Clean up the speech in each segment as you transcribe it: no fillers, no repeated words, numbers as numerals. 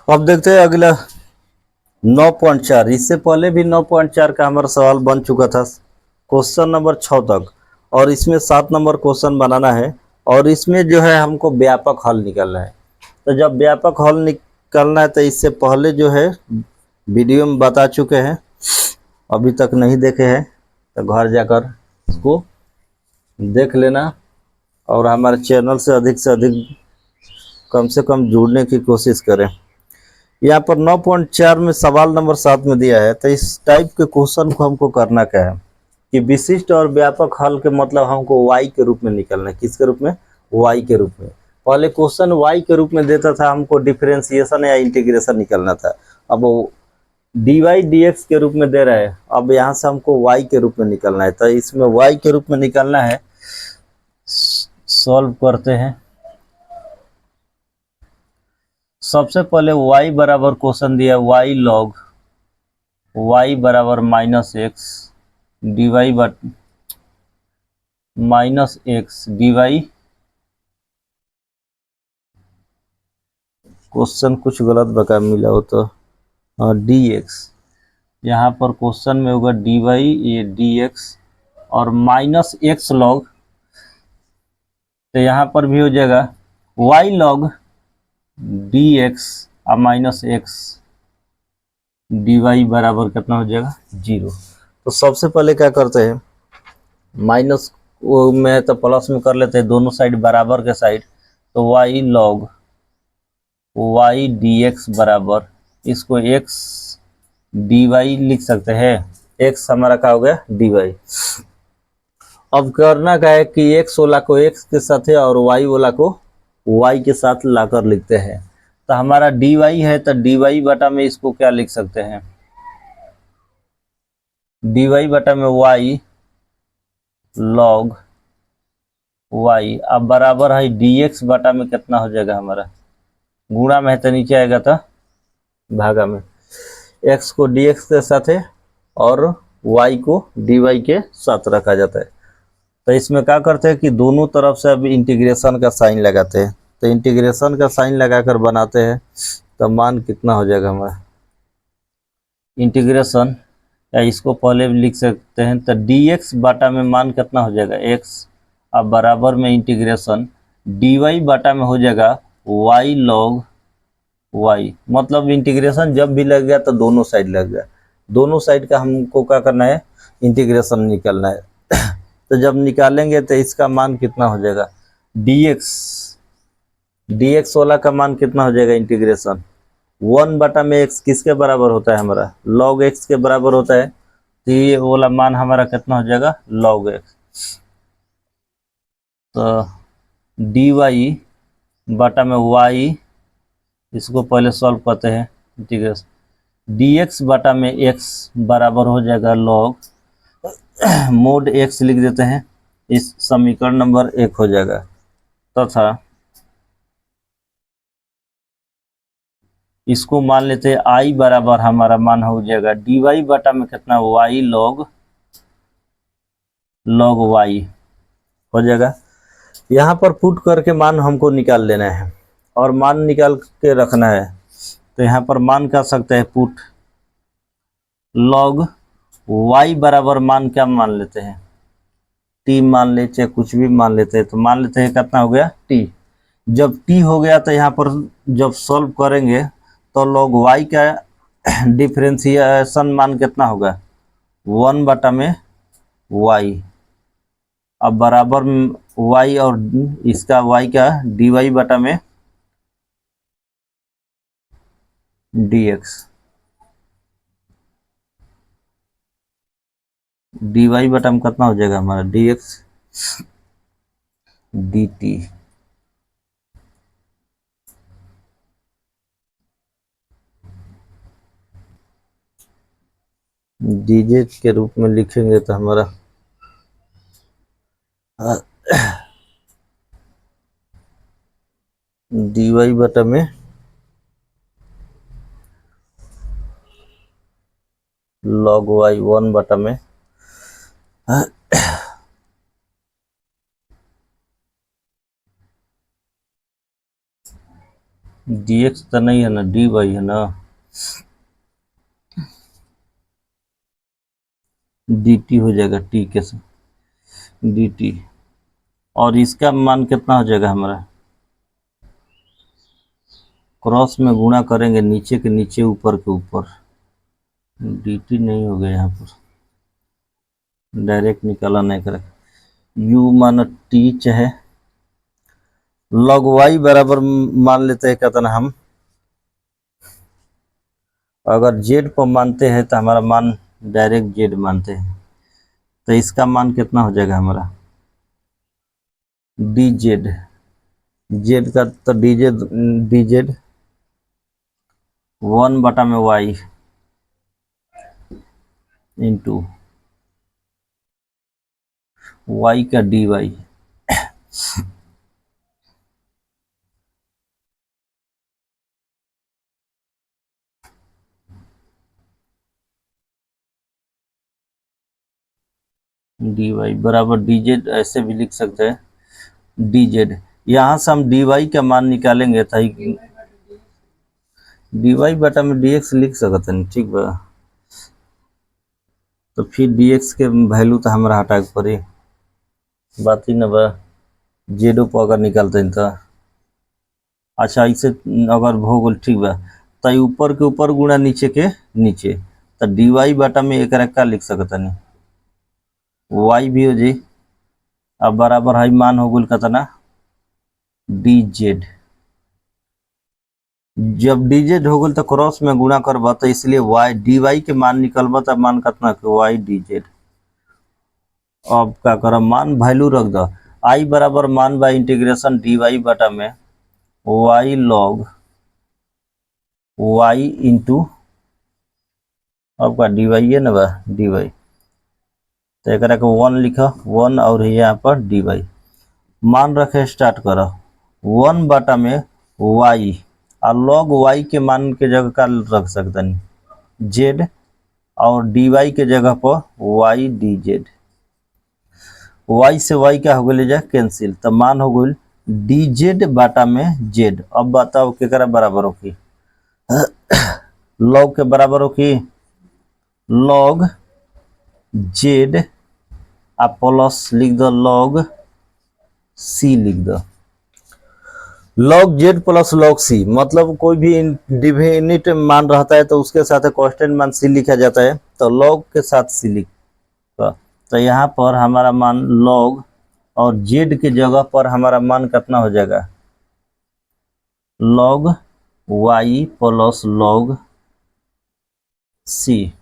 अब देखते हैं अगला 9.4। इससे पहले भी 9.4 का हमारा सवाल बन चुका था क्वेश्चन नंबर 6 तक, और इसमें 7 नंबर क्वेश्चन बनाना है और इसमें जो है हमको व्यापक हल निकालना है। तो जब व्यापक हल निकालना है तो इससे पहले जो है वीडियो में बता चुके हैं, अभी तक नहीं देखे हैं तो घर जाकर इसको देख लेना और हमारे चैनल से अधिक कम से कम जुड़ने की कोशिश करें। यहाँ पर 9.4 में सवाल नंबर 7 में दिया है, तो इस टाइप के क्वेश्चन को हमको करना क्या है कि विशिष्ट और व्यापक हल के मतलब हमको वाई के रूप में निकालना है। किसके रूप में? वाई के रूप में। पहले क्वेश्चन वाई के रूप में देता था, हमको डिफरेंशिएशन या इंटीग्रेशन निकालना था। अब वो डी वाई डी एक्स के रूप में दे रहा है, अब यहाँ से हमको वाई के रूप में निकालना है। तो इसमें वाई के रूप में निकालना है, सॉल्व करते हैं। सबसे पहले y बराबर क्वेश्चन दिया y लॉग y बराबर minus x d y minus x d y. Question कुछ गलत बता मिला हो तो डी एक्स, यहाँ पर क्वेश्चन में होगा डी वाई, ये डी एक्स और माइनस एक्स लॉग, तो यहाँ पर भी हो जाएगा y लॉग डी एक्स और माइनस एक्स डी वाई बराबर कितना हो जाएगा? 0। तो सबसे पहले क्या करते हैं, माइनस में तो प्लस में कर लेते हैं, दोनों साइड बराबर के साइड, तो y log y D x बराबर, इसको x डी वाई लिख सकते हैं। x हमारा क्या हो गया? D y. अब करना क्या है कि x वाला को x के साथ है और y वाला को y के साथ लाकर लिखते हैं। तो हमारा डी वाई है, तो डी वाई बटा में इसको क्या लिख सकते हैं? डी वाई बटा में y लॉग y, अब बराबर है डी एक्स बटा में कितना हो जाएगा हमारा? गुणा में है तो नीचे आएगा तो भागा में, x को डी एक्स के साथ है और y को डी वाई के साथ रखा जाता है। तो इसमें क्या करते हैं कि दोनों तरफ से अभी इंटीग्रेशन का साइन लगाते हैं। तो इंटीग्रेशन का साइन लगाकर बनाते हैं, तो मान कितना हो जाएगा हमारा? इंटीग्रेशन, या इसको पहले भी लिख सकते हैं, तो डी एक्स बाटा में मान कितना हो जाएगा? x, अब बराबर में इंटीग्रेशन डी वाई बाटा में हो जाएगा y लॉग y। मतलब इंटीग्रेशन जब भी लग गया तो दोनों साइड लग गया, दोनों साइड का हमको क्या करना है? इंटीग्रेशन निकालना है। तो जब निकालेंगे तो इसका मान कितना हो जाएगा? डी एक्स वाला का मान कितना हो जाएगा? इंटीग्रेशन 1 बटा में x किसके बराबर होता है हमारा? log x के बराबर होता है। तो ये वाला मान हमारा कितना हो जाएगा? log x। तो डी वाई बटा में y, इसको पहले सॉल्व करते हैं इंटीग्रेशन डी एक्स बटा में x बराबर हो जाएगा log मोड x लिख देते हैं, इस समीकरण नंबर 1 हो जाएगा। तथा इसको मान लेते हैं i बराबर हमारा मान हो जाएगा डी वाई बटा में कितना? y log y हो जाएगा। यहाँ पर पुट करके मान हमको निकाल लेना है और मान निकाल के रखना है। तो यहाँ पर मान कर सकते हैं पुट log y बराबर मान क्या मान लेते हैं? t मान ले, चाहे कुछ भी मान लेते हैं। तो मान लेते हैं कितना हो गया? t। जब t हो गया तो यहाँ पर जब सॉल्व करेंगे तो log y का डिफरेंशिएशन मान कितना होगा? 1 बटा में y, अब बराबर y और इसका y का डी वाई बटा में डी एक्स, डी वाई बटा में कितना हो जाएगा हमारा? D x D T. DJ के रूप में लिखेंगे तो हमारा डी वाई बटा में log y 1 बटा में dx तो नहीं है ना, dy है ना, dt हो जाएगा t के साथ dt, और इसका मान कितना हो जाएगा हमारा, क्रॉस में गुणा करेंगे नीचे के नीचे ऊपर के ऊपर, dt नहीं हो गया यहाँ पर, डायरेक्ट निकाला नहीं करे, u माना t चाहे log y बराबर मान लेते हैं कहते हम, अगर z पर मानते हैं तो हमारा मान डायरेक्ट z मानते हैं, तो इसका मान कितना हो जाएगा हमारा dz, z का तो dz 1/y इंटू y का dy, dy बराबर dz, ऐसे भी लिख सकते हैं dz, यहाँ से हम dy का मान निकालेंगे तो dy बटा में dx लिख सकते हैं, ठीक बा, तो फिर dx के वैल्यू तो हमारा हटा के पड़ी, बात ही ना बा, जेडो पर अगर निकालते हैं तो अच्छा ऐसे अगर हो गल, ठीक बा, तो ऊपर के ऊपर गुणा नीचे के नीचे, तो dy बटा में एक का लिख सकता नहीं, y भी हो जी, अब बराबर है मान हो गल कितना dz, जब dz हो गल तो क्रॉस में गुणा करबा, तो इसलिए y dy के मान निकलबा, तो मान कितना y dz, अब क्या कर मान वैल्यू रख दो, i बराबर मान बा इंटीग्रेशन dy बटा में y log y इंटू, अब का dy है ना बा dy, तो एक 1 लिखा 1 और यहाँ पर dy, मान रखे स्टार्ट करो 1 बटा में y, और log y के मान के जगह का रख सकते नहीं z, और dy के जगह पर y dz, y से y क्या हो गया जा कैंसिल, तो मान हो गई dz बटा में z, अब बताओ केकरा बराबर हो की log के बराबर हो की log z आप प्लस लिख दो log c लिख दो, log z plus log c, मतलब कोई भी डिफिनिट मान रहता है तो उसके साथ कांस्टेंट मान c लिखा जाता है, तो log के साथ c लिख, तो यहाँ पर हमारा मान log और z के जगह पर हमारा मान कितना हो जाएगा log y plus log c,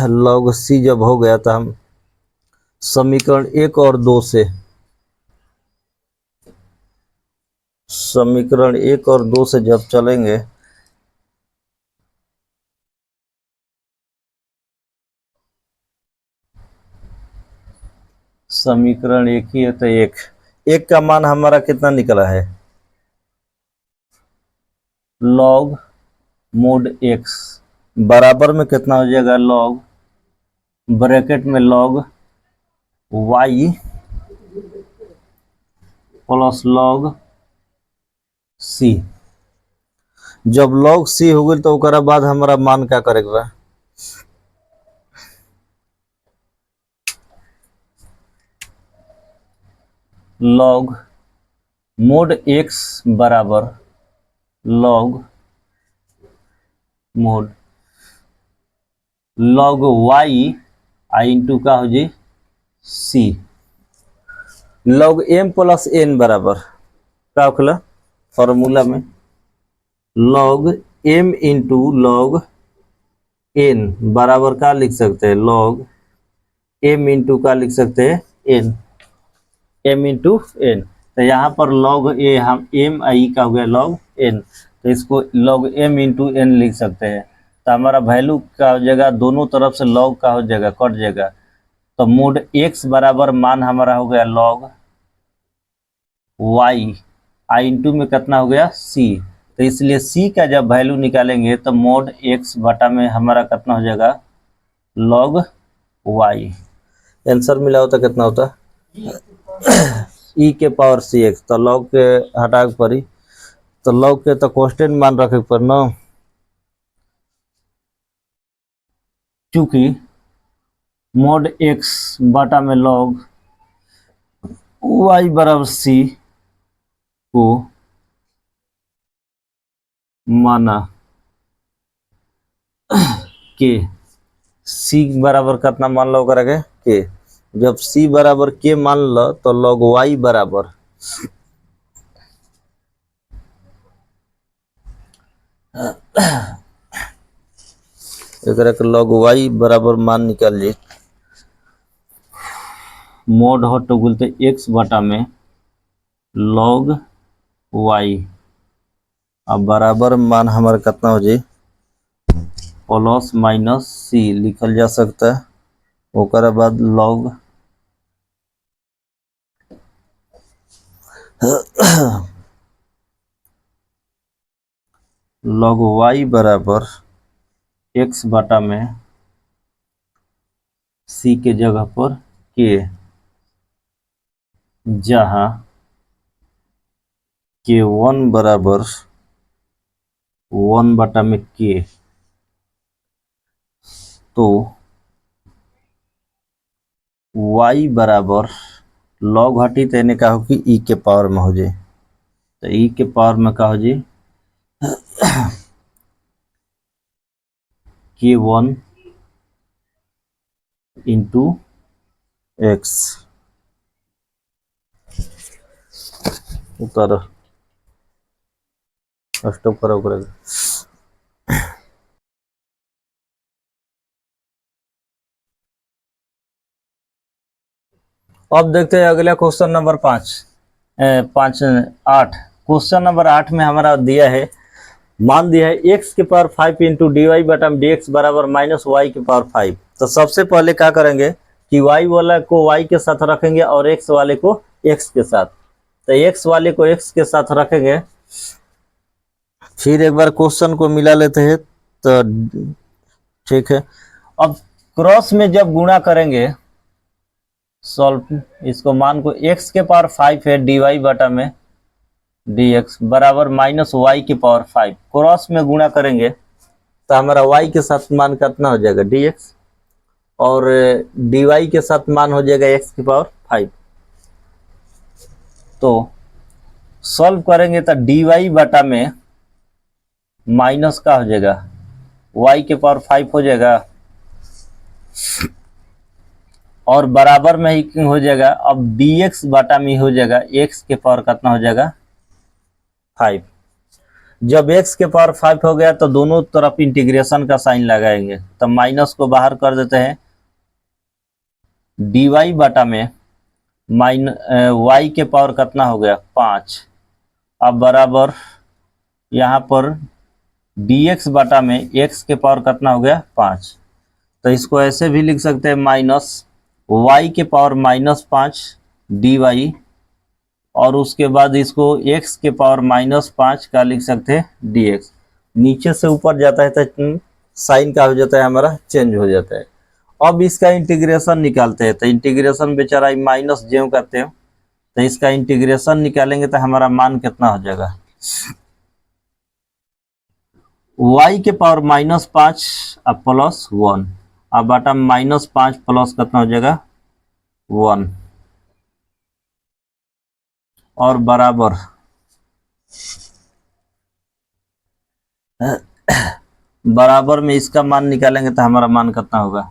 log c जब हो गया तो हम समीकरण 1 और 2 से, समीकरण 1 और 2 से जब चलेंगे समीकरण 1 ही है, तो 1 का मान हमारा कितना निकला है log mod x बराबर में कितना हो जाएगा log ब्रैकेट में log y plus log c, जब log c हो गई तो ओकरा बाद हमारा मान क्या करेगा log mod x बराबर log mod log y आई इंटू का हो जी c, log m plus n बराबर क्या होगा फॉर्मूला में log m into log n बराबर क्या लिख सकते हैं log m इंटू का लिख सकते हैं n, m इंटू n, तो यहाँ पर log a हम m आई का हो गया log n, तो इसको log m इंटू n लिख सकते हैं, तो हमारा वैल्यू का हो जाएगा दोनों तरफ से log का हो जाएगा कट जाएगा, तो मोड x बराबर मान हमारा हो गया log y आई इंटू में कितना हो गया c, तो इसलिए c का जब वैल्यू निकालेंगे तो मोड x बटा में हमारा कितना हो जाएगा log y, आंसर मिला होता कितना होता ई के पावर सी एक्स, तो लॉग के हटा के पड़ी, तो लॉग के तो कांस्टेंट मान रखे पर न, चूंकि मॉड एक्स बटा में लॉग वाई बराबर सी को माना के, सी बराबर कितना मान लो करेंगे के, जब सी बराबर के मान लो तो लॉग वाई बराबर एक लॉग वाई बराबर मान निकाल ली, मोड हो तो बोलते एक्स बटा में लॉग वाई, अब बराबर मान हमारा कितना हो जाए प्लस माइनस सी लिखल जा सकता है, ओकर बाद लॉग लॉग वाई बराबर एक्स बटा में सी के जगह पर के, जहां के वन बराबर वन बटा में के, तो y बराबर लॉग हटी तो इन्हें कहा हो कि ई के पावर में हो जाए, तो ई के पावर में कहा हो जाए के वन इंटू एक्स, उतर स्टॉप करो करेगा। अब देखते हैं अगला क्वेश्चन नंबर 8 क्वेश्चन नंबर 8 में हमारा दिया है, मान दिया है एक्स के पावर 5 इंटू डी वाई बटा डी एक्स बराबर माइनस वाई के पावर 5। तो सबसे पहले क्या करेंगे कि वाई वाला को वाई के साथ रखेंगे और एक्स वाले को एक्स के साथ, तो एक्स वाले को एक्स के साथ रखेंगे, फिर एक बार क्वेश्चन को मिला लेते हैं, तो ठीक है। अब क्रॉस में जब गुणा करेंगे सॉल्व, इसको मान को x के पावर 5 है डी वाई बटा में डी एक्स बराबर माइनस वाई की पावर 5, क्रॉस में गुणा करेंगे तो हमारा y के साथ मान कितना हो जाएगा डी एक्स, और डी वाई के साथ मान हो जाएगा x की पावर 5। तो सॉल्व करेंगे तो डी वाई बटा में माइनस का हो जाएगा y के पावर 5 हो जाएगा, और बराबर में ही हो जाएगा अब dx बटा में हो जाएगा x के पावर कितना हो जाएगा 5। जब x के पावर 5 हो गया तो दोनों तरफ इंटीग्रेशन का साइन लगाएंगे, तो माइनस को बाहर कर देते हैं, dy बटा में y के पावर कितना हो गया 5, अब बराबर यहाँ पर dx बटा में x के पावर कितना हो गया 5, तो इसको ऐसे भी लिख सकते हैं माइनस y के पावर -5 dy, और उसके बाद इसको x के पावर -5 का लिख सकते हैं dx, नीचे से ऊपर जाता है तो साइन का हो जाता है हमारा चेंज हो जाता है। अब इसका इंटीग्रेशन निकालते हैं, तो इंटीग्रेशन बेचारा माइनस ज्यों करते हैं, तो इसका इंटीग्रेशन निकालेंगे तो हमारा मान कितना हो जाएगा y के पावर -5 अब +1, अब बटा -5 प्लस कितना हो जाएगा 1, और बराबर बराबर में इसका मान निकालेंगे तो हमारा मान कितना होगा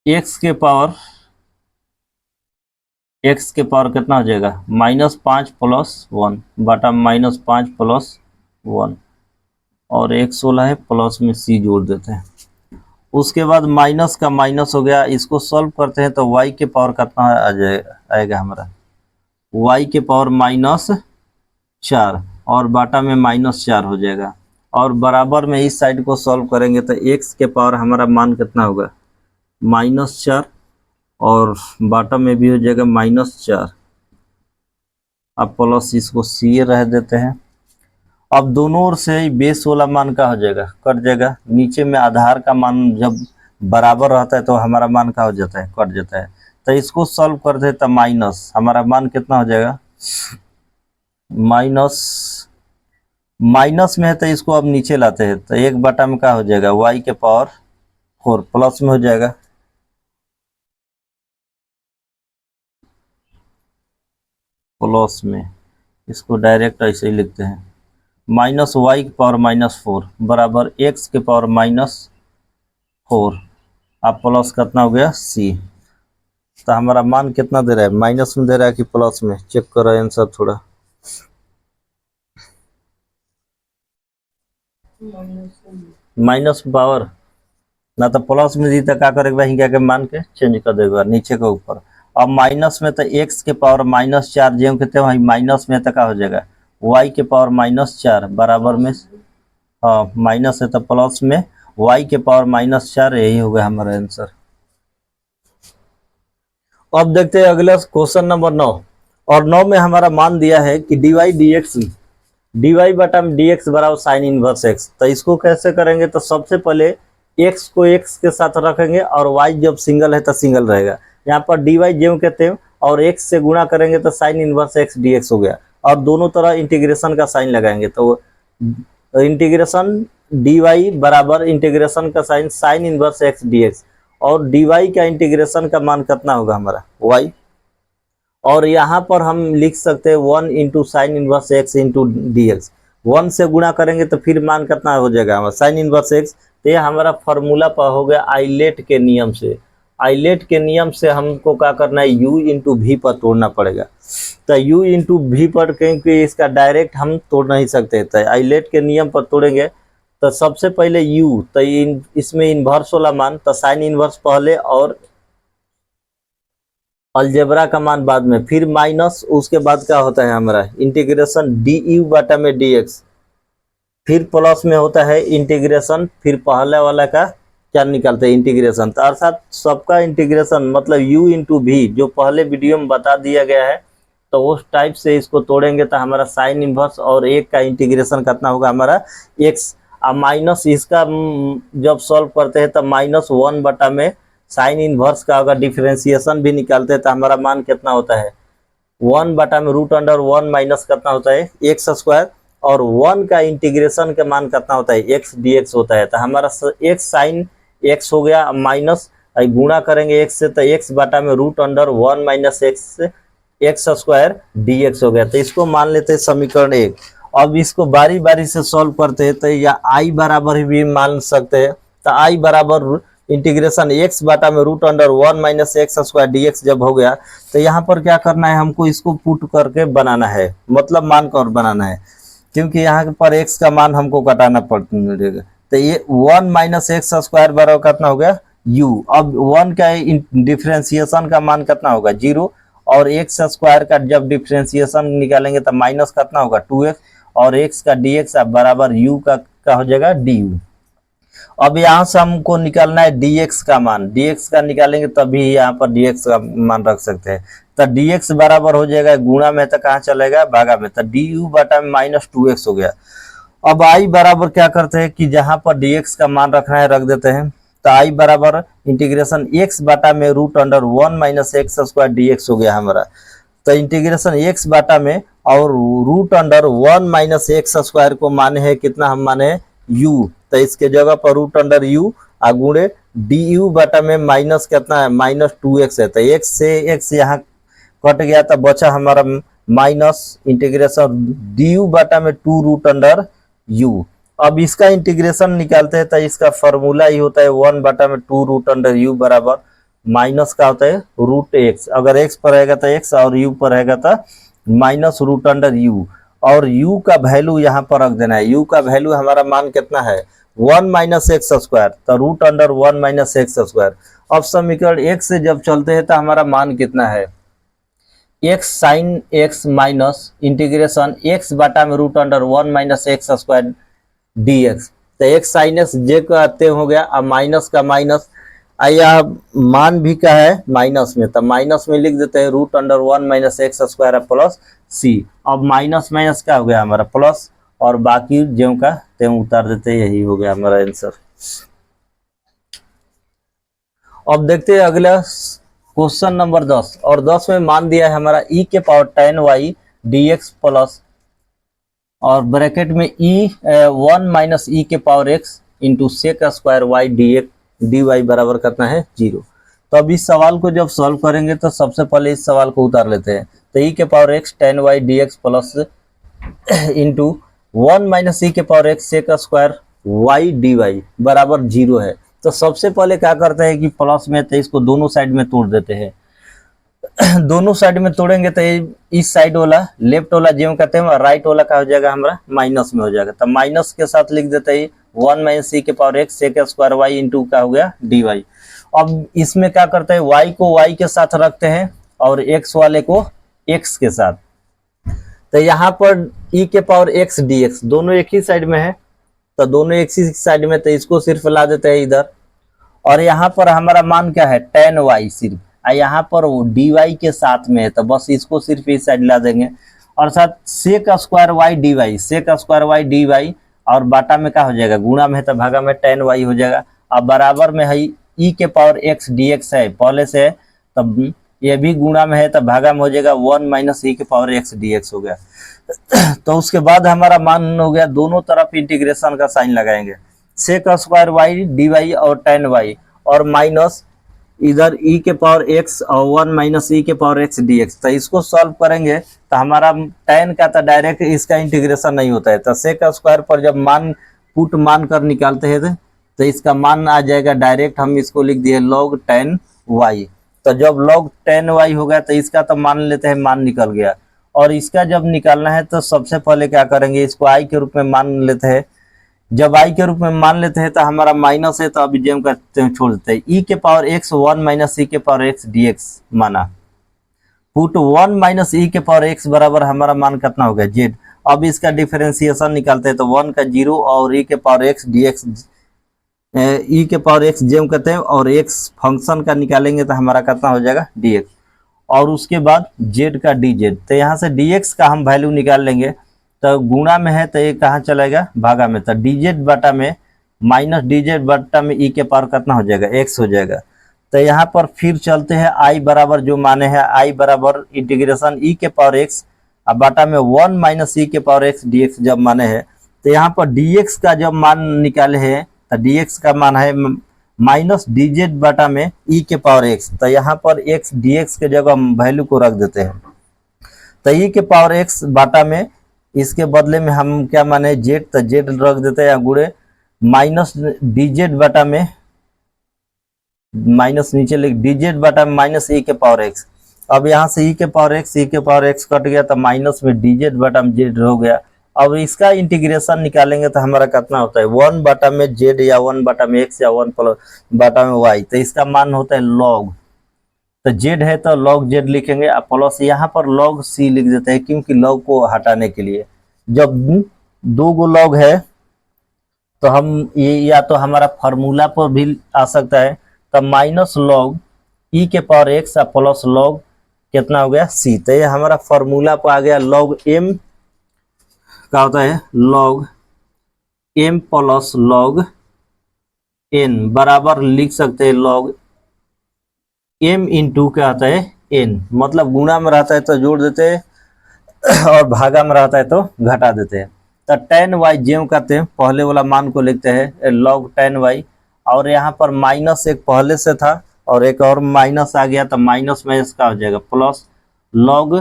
x के पावर कितना हो जाएगा -5 + 1 बटा -5 + 1, और एक 16 है, प्लस में c जोड़ देते हैं, उसके बाद माइनस का माइनस हो गया, इसको सॉल्व करते हैं तो y के पावर कितना आएगा हमारा y के पावर -4 और बाटा में -4 हो जाएगा, और बराबर में इस साइड को सॉल्व करेंगे तो x के पावर हमारा मान कितना होगा -4 और बाटा में भी हो जाएगा -4, अब प्लस इसको c रह देते हैं। अब दोनों ओर से बेस वाला मान का हो जाएगा कट जाएगा, नीचे में आधार का मान जब बराबर रहता है तो हमारा मान क्या हो जाता है, कट जाता है। तो इसको सॉल्व कर दे तो माइनस हमारा मान कितना हो जाएगा, माइनस माइनस में है तो इसको अब नीचे लाते हैं तो 1 बटा में क्या हो जाएगा, y के पावर 4 प्लस में हो जाएगा, प्लस में इसको डायरेक्ट ऐसे ही लिखते हैं, माइनस वाई की पावर -4 बराबर x के पावर -4 अब प्लस कितना हो गया c। तो हमारा मान कितना दे रहा है, माइनस में दे रहा है कि प्लस में, चेक करो आंसर थोड़ा। माइनस पावर ना तो प्लस में दी तो क्या करेगा, क्या के मान के चेंज कर देगा नीचे के ऊपर। अब माइनस में तो x के पावर -4 जो कहते हैं माइनस में तो क्या हो जाएगा, y के पावर -4 बराबर में, हाँ माइनस है तो प्लस में y के पावर -4, यही हो गया हमारा आंसर। अब देखते हैं अगला क्वेश्चन नंबर 9। और 9 में हमारा मान दिया है कि dy बटा में dx बराबर साइन इनवर्स x। तो इसको कैसे करेंगे, तो सबसे पहले x को x के साथ रखेंगे और y जब सिंगल है तो सिंगल रहेगा। यहाँ पर dy जो कहते हैं और x से गुणा करेंगे तो साइन इनवर्स x dx हो गया, और दोनों तरह इंटीग्रेशन का साइन लगाएंगे तो इंटीग्रेशन dy बराबर इंटीग्रेशन का sine sine inverse x dx, और dy का इंटीग्रेशन का मान कितना होगा हमारा y, और यहाँ पर हम लिख सकते हैं 1 into sine inverse x into D x. 1 से गुणा करेंगे तो फिर मान कितना हो जाएगा हमारा साइन इनवर्स एक्स। तो ये हमारा फॉर्मूला पर हो गया आइलेट के नियम से। आइलेट के नियम से हमको क्या करना है, u इंटू वी पर तोड़ना पड़ेगा। तो u इंटू वी पर, क्योंकि इसका डायरेक्ट हम तोड़ नहीं सकते, तो आइलेट के नियम पर तोड़ेंगे। तो सबसे पहले u, तो इसमें इन्वर्स वाला मान, तो साइन इनवर्स पहले और अलजेब्रा का मान बाद में, फिर माइनस, उसके बाद क्या होता है हमारा इंटीग्रेशन डी यू बटा में डी एक्स, फिर प्लस में होता है इंटीग्रेशन, फिर पहले वाला का क्या निकालते हैं इंटीग्रेशन। तो अर्थात सबका इंटीग्रेशन मतलब u इंटू वी, जो पहले वीडियो में बता दिया गया है, तो उस टाइप से इसको तोड़ेंगे तो हमारा साइन इनवर्स और एक का इंटीग्रेशन कितना होगा हमारा x। अब माइनस इसका जब सॉल्व करते हैं तो -1 बटा में साइन इनवर्स का अगर डिफरेंशिएशन भी निकालते हैं तो हमारा मान कितना होता है, 1 बटा में √1 माइनस कितना होता है एक्स स्क्वायर, और 1 का इंटीग्रेशन का मान कितना होता है x dx होता है। तो हमारा x साइन x हो गया, माइनस गुणा करेंगे x से तो x बटा में √1 माइनस एक्स स्क्वायर dx हो गया। तो इसको मान लेते हैं समीकरण 1। अब इसको बारी बारी से सॉल्व करते हैं तो या i बराबर भी मान सकते हैं। तो i बराबर इंटीग्रेशन x बटा में √1 माइनस एक्स स्क्वायर dx जब हो गया, तो यहाँ पर क्या करना है, हमको इसको पुट करके बनाना है, मतलब मान कर बनाना है, क्योंकि यहाँ पर x का मान हमको घटाना पड़ेगा। तो ये 1 माइनस एक्स स्क्वायर बराबर कितना हो गया u। अब 1 का डिफ्रेंसिएशन का मान कितना होगा 0, और एक्स स्क्वायर का जब डिफ्रेंसिएशन निकालेंगे तो माइनस कितना होगा 2x, और x का dx बराबर u का हो जाएगा du। अब यहाँ से हमको निकालना है dx का मान, dx का निकालेंगे तभी यहाँ पर dx का मान रख सकते हैं। तो dx बराबर हो जाएगा, गुणा में तो कहाँ चलेगा भागा में, तो du बटा में -2x हो गया। अब i बराबर क्या करते हैं कि जहाँ पर dx का मान रखना है रख देते हैं। तो i बराबर इंटीग्रेशन x बटा में √1 माइनस एक्स स्क्वायर dx हो गया हमारा। तो इंटीग्रेशन x बटा में और √1 माइनस एक्स स्क्वायर को माने है कितना, हम माने u, तो इसके जगह पर √u गुणे du बटा में माइनस कितना है -2x है। तो x से x यहाँ कट गया तो बचा हमारा माइनस इंटीग्रेशन du बटा में 2√u। अब इसका इंटीग्रेशन निकालते हैं तो इसका फॉर्मूला ही होता है 1 बटा में 2√u बराबर माइनस का होता है √x, अगर x पर रहेगा तो x और u पर रहेगा तो -√u, और u का वैल्यू यहाँ पर रख देना है। u का वैल्यू हमारा मान कितना है 1 माइनस एक्स स्क्वायर, तो √1 माइनस एक्स स्क्वायर। अब समीकरण 1 से जब चलते हैं तो हमारा मान कितना है x sine x minus integration x बटा में √1 माइनस एक्स स्क्वायर dx। तो x साइन x जे कहते हो गया, अब माइनस का माइनस, यह मान भी क्या है माइनस में, तो माइनस में लिख देते हैं √1 minus x square plus c। अब माइनस माइनस क्या हो गया हमारा प्लस, और बाकी ज्यों का त्यों उतार देते, यही हो गया हमारा आंसर। अब देखते हैं अगला क्वेश्चन नंबर 10, और 10 में मान दिया है हमारा e के पावर 10y dx प्लस और ब्रैकेट में 1 माइनस ई के power x into sec square y d y बराबर करना है 0। तो अब इस सवाल को जब सॉल्व करेंगे तो सबसे पहले इस सवाल को उतार लेते हैं। तो e के power x 10y dx plus into 1 minus e के power x sec square y d y बराबर 0 है। तो सबसे पहले क्या करते हैं कि प्लस में तो इसको दोनों साइड में तोड़ देते हैं। दोनों साइड में तोड़ेंगे तो इस साइड वाला लेफ्ट वाला जो कहते हैं राइट वाला क्या हो जाएगा हमारा माइनस में हो जाएगा। तो माइनस के साथ लिख देते हैं 1 माइनस ई के power x sec square y into का हो गया डी वाई। अब इसमें क्या करते हैं y को y के साथ रखते हैं और x वाले को x के साथ। तो यहाँ पर e के पावर x dx दोनों एक ही साइड में है, तो दोनों एक ही साइड में, तो इसको सिर्फ ला देते हैं इधर। और यहाँ पर हमारा मान क्या है 10y सिर्फ, यहाँ पर वो dy के साथ में है, तो बस इसको सिर्फ इस साइड ला देंगे। और साथ sec square y d y, sec square y d y, और बाटा में क्या हो जाएगा गुणा में है तो भागा में 10y हो जाएगा। अब बराबर में है e के पावर x dx है पहले से है, तब ये भी गुणा में है तो भागा में हो जाएगा 1 माइनस ई के पावर x dx हो गया। तो उसके बाद हमारा मान हो गया, दोनों तरफ इंटीग्रेशन का साइन लगाएंगे, sec square y d y और 10y और माइनस इधर e के पावर x और 1 माइनस ई के पावर x dx। तो इसको सॉल्व करेंगे तो हमारा 10 का तो डायरेक्ट इसका इंटीग्रेशन नहीं होता है, तो सेक स्क्वायर पर जब मान कर निकालते हैं तो इसका मान आ जाएगा डायरेक्ट, हम इसको लिख दिए log 10y। तो जब log 10y हो गया तो इसका तो मान लेते हैं, मान निकल गया। और इसका जब निकालना है तो सबसे पहले क्या करेंगे, इसको i के रूप में मान लेते हैं। जब i के रूप में मान लेते हैं तो हमारा माइनस है, तो अभी जेम करते हैं छोड़ देते हैं। e के पावर x 1 माइनस ई के पावर x dx माना, पुट 1 माइनस ई के पावर x बराबर हमारा मान कितना हो गया z। अब इसका डिफरेंशिएशन निकालते हैं तो 1 का 0 और e के पावर x dx, e के पावर x जेम करते हैं और x फंक्शन का निकालेंगे तो हमारा कितना हो जाएगा dx, और उसके बाद z का dz। तो यहाँ से dx का हम वैल्यू निकाल लेंगे, तो गुणा में है तो ये कहाँ चलेगा भागा में, तो dz बटा में माइनस dz बटा में e के पावर कितना हो जाएगा x हो जाएगा। तो यहाँ पर फिर चलते हैं i बराबर जो माने हैं i बराबर इंटीग्रेशन e के पावर x अब बटा में 1 माइनस ई के पावर x dx जब माने हैं, तो यहाँ पर dx का जब मान निकाले हैं तो dx का मान है माइनस dz बटा में e के पावर x। तो यहाँ पर x dx के जगह वैल्यू को रख देते हैं, तो e के पावर x बटा में इसके बदले में हम क्या माने z, तो z रख देते हैं गुणे माइनस dz बटा में माइनस नीचे लिख dz बटा में माइनस e के पावर x। अब यहाँ से e के पावर x कट गया तो माइनस में dz बटा में z हो गया। अब इसका इंटीग्रेशन निकालेंगे तो हमारा कितना होता है 1 बटा में z या 1 बटा में x या 1 बटा में y। तो इसका मान होता है log, तो z है तो log z लिखेंगे, अब प्लस यहाँ पर log c लिख देते हैं, क्योंकि log को हटाने के लिए जब दो गो log है तो हम ये या तो हमारा फार्मूला पर भी आ सकता है, तो माइनस log e के पावर x प्लस log कितना हो गया c। तो ये हमारा फार्मूला पर आ गया log m क्या होता है log m plus log n बराबर लिख सकते हैं log m इंटू क्या आता है n, मतलब गुणा में रहता है तो जोड़ देते हैं और भागा में रहता है तो घटा देते हैं। तो 10y जेम करते हैं, पहले वाला मान को लिखते हैं log 10y, और यहाँ पर माइनस एक पहले से था और एक और माइनस आ गया, तो माइनस में इसका हो जाएगा प्लस log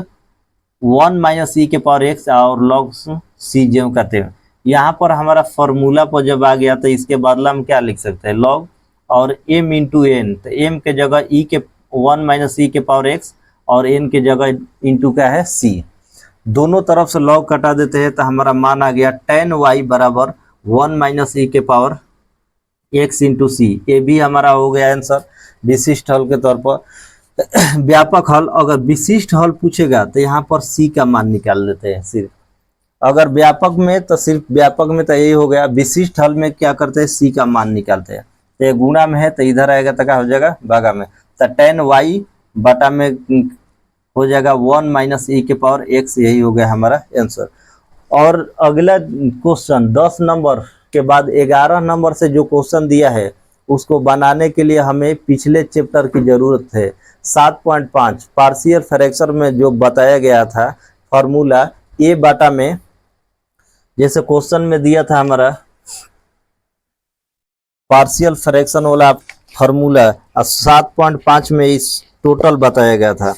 1 माइनस ई के पावर x और log c जेम करते हैं। यहाँ पर हमारा फॉर्मूला पर जब आ गया तो इसके बदला में क्या लिख सकते हैं log और m इंटू n, तो m के जगह e के 1 माइनस ई के पावर x और n के जगह इंटू क्या है c, दोनों तरफ से log कटा देते हैं तो हमारा मान आ गया 10y बराबर 1 माइनस ई के पावर x इंटू c। ये भी हमारा हो गया आंसर विशिष्ट हल के तौर पर। व्यापक हल, अगर विशिष्ट हल पूछेगा तो यहाँ पर c का मान निकाल लेते हैं सिर्फ, अगर व्यापक में तो सिर्फ व्यापक में तो यही हो गया, विशिष्ट हल में क्या करते हैं c का मान निकालते हैं। तो ये गुणा में है तो इधर आएगा तो क्या हो जाएगा भागा में, तो 10y बटा में हो जाएगा 1 माइनस ई के पावर x, यही हो गया हमारा आंसर। और अगला क्वेश्चन 10 नंबर के बाद 11 नंबर से जो क्वेश्चन दिया है उसको बनाने के लिए हमें पिछले चैप्टर की ज़रूरत है। 7.5 पार्शियल फ्रैक्शन में जो बताया गया था फार्मूला ए बाटा में, जैसे क्वेश्चन में दिया था हमारा पार्शियल फ्रैक्शन वाला फार्मूला, 7.5 में इस टोटल बताया गया था।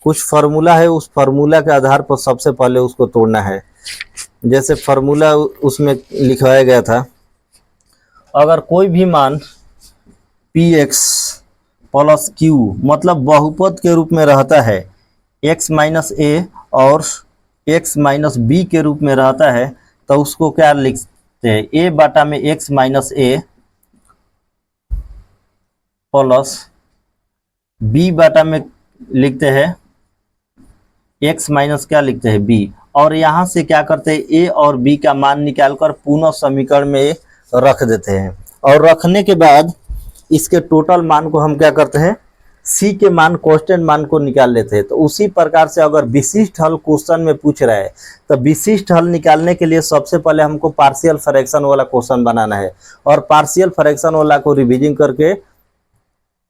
कुछ फार्मूला है, उस फार्मूला के आधार पर सबसे पहले उसको तोड़ना है। जैसे फार्मूला उसमें लिखवाया गया था, अगर कोई भी मान px प्लस q मतलब बहुपद के रूप में रहता है, x माइनस ए और x माइनस बी के रूप में रहता है, तो उसको क्या लिखते हैं, a बाटा में x माइनस ए प्लस b बाटा में लिखते हैं x माइनस क्या लिखते हैं b, और यहाँ से क्या करते हैं a और b का मान निकालकर पुनः समीकरण में रख देते हैं, और रखने के बाद इसके टोटल मान को हम क्या करते हैं c के मान कांस्टेंट मान को निकाल लेते हैं। तो उसी प्रकार से अगर विशिष्ट हल क्वेश्चन में पूछ रहा है तो विशिष्ट हल निकालने के लिए सबसे पहले हमको पार्शियल फ्रैक्शन वाला क्वेश्चन बनाना है, और पार्शियल फ्रैक्शन वाला को रिवीजन करके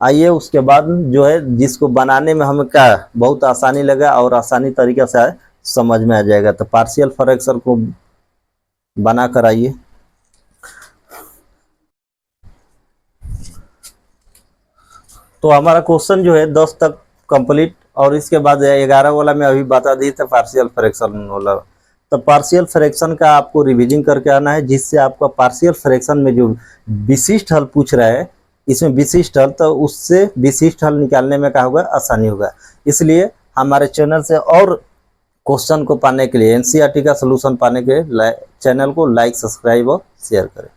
आइए उसके बाद जो है जिसको बनाने में हमें क्या बहुत आसानी लगा और आसानी तरीके से समझ में आ जाएगा। तो पार्शियल फ्रैक्शन को बना कर आइए। तो हमारा क्वेश्चन जो है 10 तक कंप्लीट, और इसके बाद 11 वाला में अभी बता दी था पार्शियल फ्रैक्शन वाला। तो पार्शियल फ्रैक्शन का आपको रिवीजन करके आना है, जिससे आपका पार्शियल फ्रैक्शन में जो विशिष्ट हल पूछ रहा है इसमें विशिष्ट हल, तो उससे विशिष्ट हल निकालने में क्या होगा, आसानी होगा। इसलिए हमारे चैनल से और क्वेश्चन को पाने के लिए, एनसीईआरटी का सलूशन पाने के लिए चैनल को लाइक, सब्सक्राइब और शेयर करें।